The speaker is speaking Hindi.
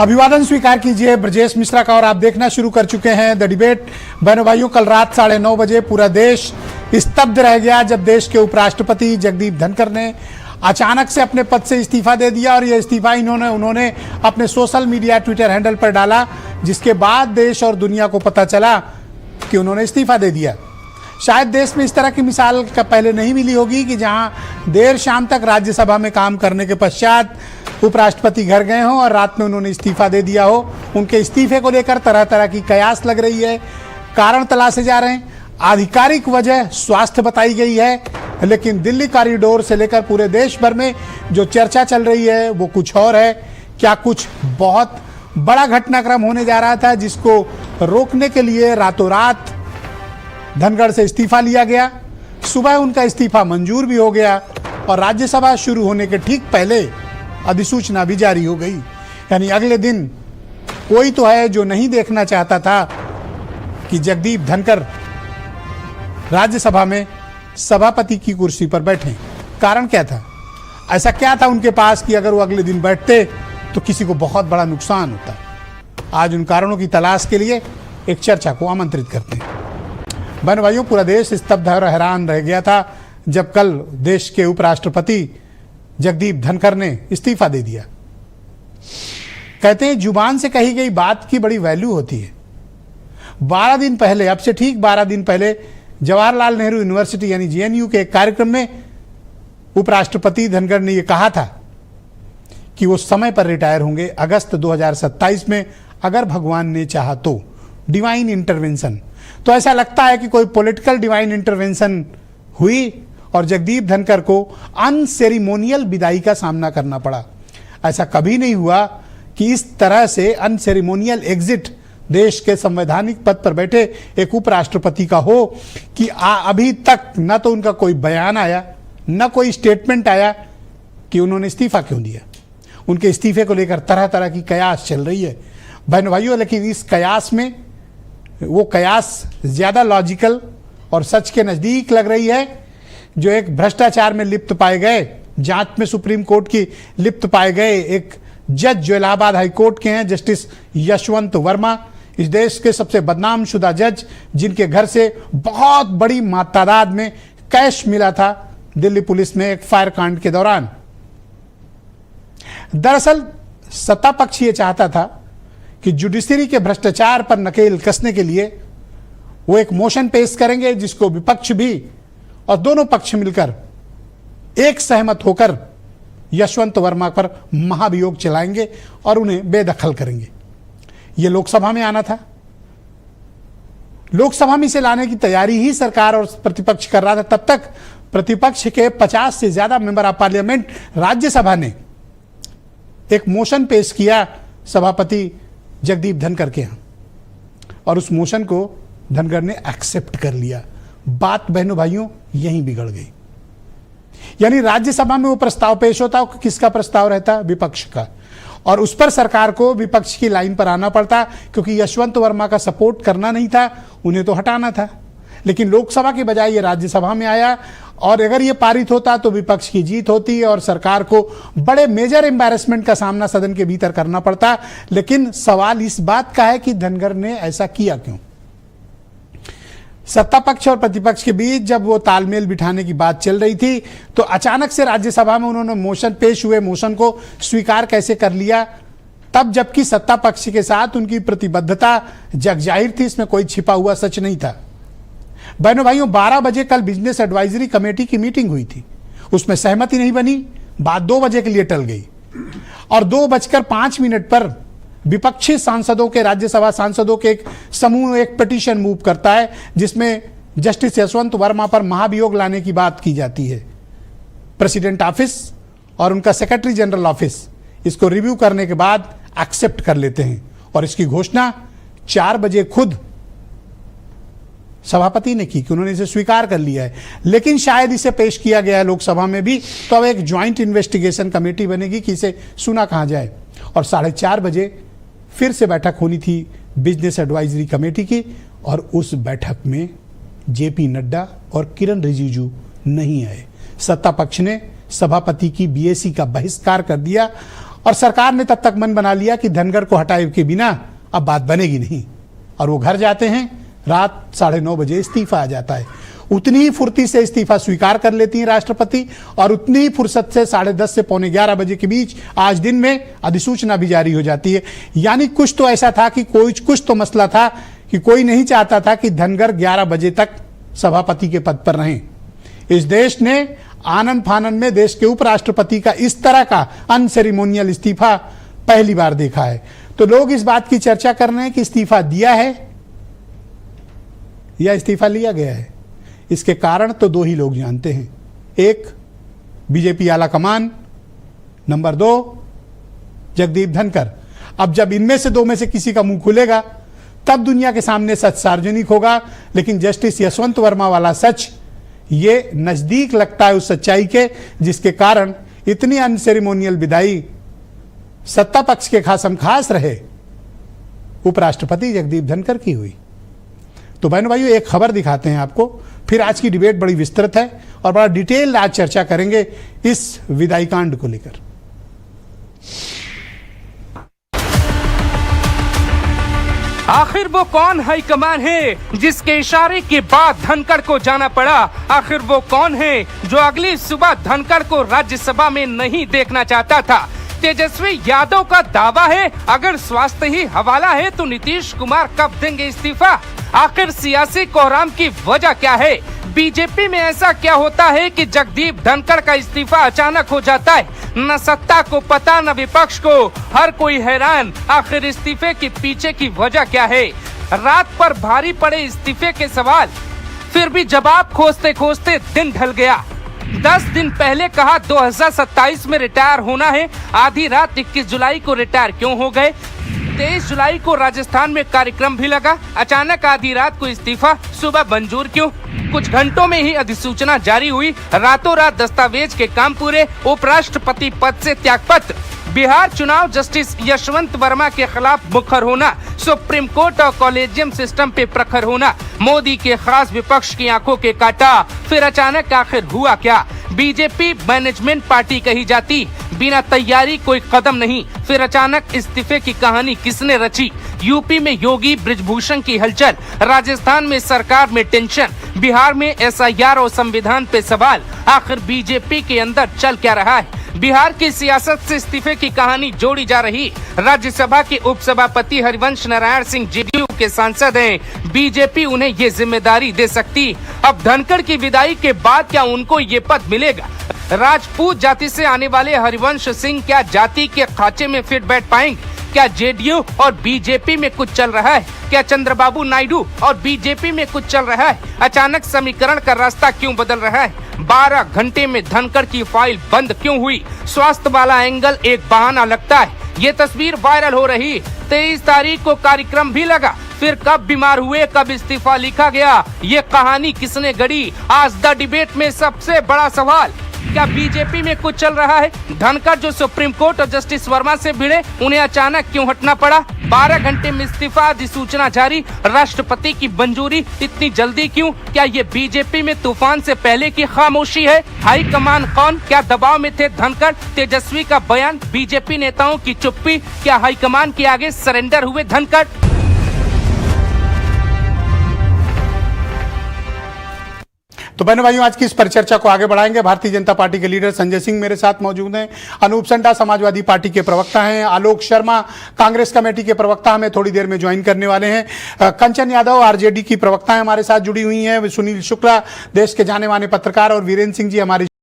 अभिवादन स्वीकार कीजिए ब्रजेश मिश्रा का और आप देखना शुरू कर चुके हैं द डिबेट। बहनों भाइयों, कल रात 9:30 बजे पूरा देश स्तब्ध रह गया जब देश के उपराष्ट्रपति जगदीप धनखड़ ने अचानक से अपने पद से इस्तीफा दे दिया और यह इस्तीफा उन्होंने अपने सोशल मीडिया ट्विटर हैंडल पर डाला, जिसके बाद देश और दुनिया को पता चला कि उन्होंने इस्तीफा दे दिया। शायद देश में इस तरह की मिसाल का पहले नहीं मिली होगी कि जहां देर शाम तक राज्यसभा में काम करने के पश्चात उपराष्ट्रपति घर गए हों और रात में उन्होंने इस्तीफा दे दिया हो। उनके इस्तीफे को लेकर तरह तरह की कयास लग रही है, कारण तलाशे जा रहे हैं। आधिकारिक वजह स्वास्थ्य बताई गई है, लेकिन दिल्ली कॉरिडोर से लेकर पूरे देश भर में जो चर्चा चल रही है वो कुछ और है। क्या कुछ बहुत बड़ा घटनाक्रम होने जा रहा था जिसको रोकने के लिए रातों रात धनखड़ से इस्तीफा लिया गया। सुबह उनका इस्तीफा मंजूर भी हो गया और राज्यसभा शुरू होने के ठीक पहले अधिसूचना भी जारी हो गई। यानी अगले दिन कोई तो है जो नहीं देखना चाहता था कि जगदीप धनखड़ राज्यसभा में सभापति की कुर्सी पर बैठे। कारण क्या था? ऐसा क्या था उनके पास कि अगर वो अगले दिन बैठते तो किसी को बहुत बड़ा नुकसान होता? आज उन कारणों की तलाश के लिए एक चर्चा को आमंत्रित करते हैं। बहन भाइयों, पूरा देश स्तब्ध और हैरान रह गया था जब कल देश के उपराष्ट्रपति जगदीप धनखड़ ने इस्तीफा दे दिया। कहते हैं जुबान से कही गई बात की बड़ी वैल्यू होती है। 12 दिन पहले, अब से ठीक 12 दिन पहले जवाहरलाल नेहरू यूनिवर्सिटी यानी जेएनयू के एक कार्यक्रम में उपराष्ट्रपति धनखड़ ने यह कहा था कि वो समय पर रिटायर होंगे अगस्त 2027 में, अगर भगवान ने चाहा तो। Divine intervention. तो ऐसा लगता है कि कोई पॉलिटिकल डिवाइन इंटरवेंशन हुई और जगदीप धनखड़ को अनसेरिमोनियल विदाई का सामना करना पड़ा। ऐसा कभी नहीं हुआ कि इस तरह से अनसेरिमोनियल एग्जिट देश के संवैधानिक पद पर बैठे एक उपराष्ट्रपति का हो कि अभी तक न तो उनका कोई बयान आया, न कोई स्टेटमेंट आया कि उन्होंने इस्तीफा क्यों दिया। उनके इस्तीफे को लेकर तरह तरह की कयास चल रही है बहन भाइयों, लेकिन इस कयास में वो कयास ज्यादा लॉजिकल और सच के नजदीक लग रही है। जो एक भ्रष्टाचार में लिप्त पाए गए, जांच में सुप्रीम कोर्ट की लिप्त पाए गए एक जज जो इलाहाबाद हाई कोर्ट के हैं, जस्टिस यशवंत वर्मा, इस देश के सबसे बदनाम शुदा जज, जिनके घर से बहुत बड़ी तादाद में कैश मिला था दिल्ली पुलिस में एक फायर कांड के दौरान। दरअसल सत्ता पक्ष ये चाहता था कि जुडिशरी के भ्रष्टाचार पर नकेल कसने के लिए वो एक मोशन पेश करेंगे जिसको विपक्ष भी और दोनों पक्ष मिलकर एक सहमत होकर यशवंत वर्मा पर महाभियोग चलाएंगे और उन्हें बेदखल करेंगे। यह लोकसभा में आना था। लोकसभा में इसे लाने की तैयारी ही सरकार और प्रतिपक्ष कर रहा था। तब तक प्रतिपक्ष के 50 से ज्यादा मेंबर ऑफ पार्लियामेंट राज्यसभा ने एक मोशन पेश किया सभापति जगदीप धनखड़ के यहां और उस मोशन को धनखड़ ने एक्सेप्ट कर लिया। बात बहनों भाइयों यहीं बिगड़ गई। यानी राज्यसभा में वो प्रस्ताव पेश होता, किसका प्रस्ताव रहता? विपक्ष का, और उस पर सरकार को विपक्ष की लाइन पर आना पड़ता क्योंकि यशवंत वर्मा का सपोर्ट करना नहीं था, उन्हें तो हटाना था। लेकिन लोकसभा के बजाय ये राज्यसभा में आया और अगर ये पारित होता तो विपक्ष की जीत होती और सरकार को बड़े मेजर एम्बैरेसमेंट का सामना सदन के भीतर करना पड़ता। लेकिन सवाल इस बात का है कि धनखड़ ने ऐसा किया क्यों? सत्ता पक्ष और प्रतिपक्ष के बीच जब वो तालमेल बिठाने की बात चल रही थी तो अचानक से राज्यसभा में उन्होंने मोशन पेश हुए मोशन को स्वीकार कैसे कर लिया? तब जबकि सत्ता पक्ष के साथ उनकी प्रतिबद्धता जगजाहिर थी, इसमें कोई छिपा हुआ सच नहीं था। बहनों भाइयों, 12 बजे कल बिजनेस एडवाइजरी कमेटी की मीटिंग हुई थी, उसमें सहमति नहीं बनी, बात 2 बजे के लिए टल गई और 2:05 पर विपक्षी सांसदों के, राज्यसभा सांसदों के एक समूह एक पिटीशन मूव करता है जिसमें जस्टिस यशवंत वर्मा पर महाभियोग लाने की बात की जाती है। प्रेसिडेंट ऑफिस और उनका सेक्रेटरी जनरल ऑफिस इसको रिव्यू करने के बाद एक्सेप्ट कर लेते हैं और इसकी घोषणा 4 बजे खुद सभापति ने की कि उन्होंने इसे स्वीकार कर लिया है। लेकिन शायद इसे पेश किया गया है लोकसभा में भी, तो अब एक ज्वाइंट इन्वेस्टिगेशन कमेटी बनेगी कि इसे सुना कहां जाए। और 4:30 बजे फिर से बैठक होनी थी बिजनेस एडवाइजरी कमेटी की और उस बैठक में जेपी नड्डा और किरण रिजिजू नहीं आए। सत्ता पक्ष ने सभापति की बीएसी का बहिष्कार कर दिया और सरकार ने तब तक मन बना लिया कि धनगर को हटाए के बिना अब बात बनेगी नहीं, और वो घर जाते हैं, रात 9:30 बजे इस्तीफा आ जाता है। उतनी ही फुर्ती से इस्तीफा स्वीकार कर लेती हैं राष्ट्रपति, और उतनी ही फुर्सत से 10:30 से 11:45 बजे के बीच आज दिन में अधिसूचना भी जारी हो जाती है। यानी कुछ तो ऐसा था कि कुछ तो मसला था कि कोई नहीं चाहता था कि धनगर 11 बजे तक सभापति के पद पर रहें। इस देश ने आनंद फानन में देश के उपराष्ट्रपति का इस तरह का अनसेरेमोनियल इस्तीफा पहली बार देखा है। तो लोग इस बात की चर्चा कर रहे हैं कि इस्तीफा दिया है या इस्तीफा लिया गया है। इसके कारण तो दो ही लोग जानते हैं, एक बीजेपी आला कमान, नंबर 2 जगदीप धनकर। अब जब इनमें से दो में से किसी का मुंह खुलेगा तब दुनिया के सामने सच सार्वजनिक होगा, लेकिन जस्टिस यशवंत वर्मा वाला सच ये नजदीक लगता है उस सच्चाई के जिसके कारण इतनी अनसेरेमोनियल विदाई सत्ता पक्ष के खासम खास रहे उपराष्ट्रपति जगदीप धनकर की हुई। तो बहनों भाइयों, एक खबर दिखाते हैं आपको, फिर आज की डिबेट बड़ी विस्तृत है और बड़ा डिटेल आज चर्चा करेंगे इस विदाई कांड को लेकर। आखिर वो कौन हाईकमान है जिसके इशारे के बाद धनखड़ को जाना पड़ा? आखिर वो कौन है जो अगली सुबह धनखड़ को राज्यसभा में नहीं देखना चाहता था? तेजस्वी यादव का दावा है अगर स्वास्थ्य ही हवाला है तो नीतीश कुमार कब देंगे इस्तीफा? आखिर सियासी कोहराम की वजह क्या है? बीजेपी में ऐसा क्या होता है कि जगदीप धनखड़ का इस्तीफा अचानक हो जाता है? न सत्ता को पता न विपक्ष को, हर कोई हैरान आखिर इस्तीफे के पीछे की वजह क्या है? रात पर भारी पड़े इस्तीफे के सवाल, फिर भी जवाब खोजते खोजते दिन ढल गया। 10 दिन पहले कहा 2027 में रिटायर होना है, आधी रात 21 जुलाई को रिटायर क्यों हो गए? 23 जुलाई को राजस्थान में कार्यक्रम भी लगा, अचानक आधी रात को इस्तीफा, सुबह मंजूर क्यों? कुछ घंटों में ही अधिसूचना जारी हुई, रातों रात दस्तावेज के काम पूरे, उपराष्ट्रपति पद से त्यागपत्र। बिहार चुनाव जस्टिस यशवंत वर्मा के खिलाफ मुखर होना, सुप्रीम कोर्ट और कॉलेजियम सिस्टम पे प्रखर होना, मोदी के खास विपक्ष की आंखों के काटा। फिर अचानक आखिर हुआ क्या? बीजेपी मैनेजमेंट पार्टी कही जाती, बिना तैयारी कोई कदम नहीं। फिर अचानक इस्तीफे की कहानी किसने रची? यूपी में योगी ब्रिजभूषण की हलचल, राजस्थान में सरकार में टेंशन, बिहार में SIR और संविधान पे सवाल। आखिर बीजेपी के अंदर चल क्या रहा है? बिहार की सियासत से इस्तीफे की कहानी जोड़ी जा रही। राज्यसभा के उपसभापति हरिवंश नारायण सिंह JDU के सांसद हैं, बीजेपी उन्हें ये जिम्मेदारी दे सकती। अब धनखड़ की विदाई के बाद क्या उनको ये पद मिलेगा? राजपूत जाति से आने वाले हरिवंश सिंह क्या जाति के खांचे में फिट बैठ पाएंगे? क्या JDU और बीजेपी में कुछ चल रहा है? क्या चंद्रबाबू नायडू और बीजेपी में कुछ चल रहा है? अचानक समीकरण का रास्ता क्यों बदल रहा है? 12 घंटे में धनखड़ की फाइल बंद क्यों हुई? स्वास्थ्य वाला एंगल एक बहाना लगता है। ये तस्वीर वायरल हो रही। 23 तारीख को कार्यक्रम भी लगा, फिर कब बीमार हुए, कब इस्तीफा लिखा गया, ये कहानी किसने गढ़ी? आज द डिबेट में सबसे बड़ा सवाल, क्या बीजेपी में कुछ चल रहा है? धनखड़ जो सुप्रीम कोर्ट और जस्टिस वर्मा से भिड़े, उन्हें अचानक क्यों हटना पड़ा? 12 घंटे में इस्तीफा, अधिसूचना जारी, राष्ट्रपति की मंजूरी, इतनी जल्दी क्यों? क्या ये बीजेपी में तूफान से पहले की खामोशी है? हाई कमान कौन? क्या दबाव में थे धनखड़? तेजस्वी का बयान, बीजेपी नेताओं की चुप्पी, क्या हाईकमान के आगे सरेंडर हुए धनखड़? तो बहनों भाइयों, आज की इस परिचर्चा को आगे बढ़ाएंगे। भारतीय जनता पार्टी के लीडर संजय सिंह मेरे साथ मौजूद हैं, अनूप संडा समाजवादी पार्टी के प्रवक्ता हैं, आलोक शर्मा कांग्रेस कमेटी के प्रवक्ता हमें थोड़ी देर में ज्वाइन करने वाले हैं, कंचन यादव RJD की प्रवक्ता है हमारे साथ जुड़ी हुई हैं, सुनील शुक्ला देश के जाने माने पत्रकार, और वीरेंद्र सिंह जी हमारी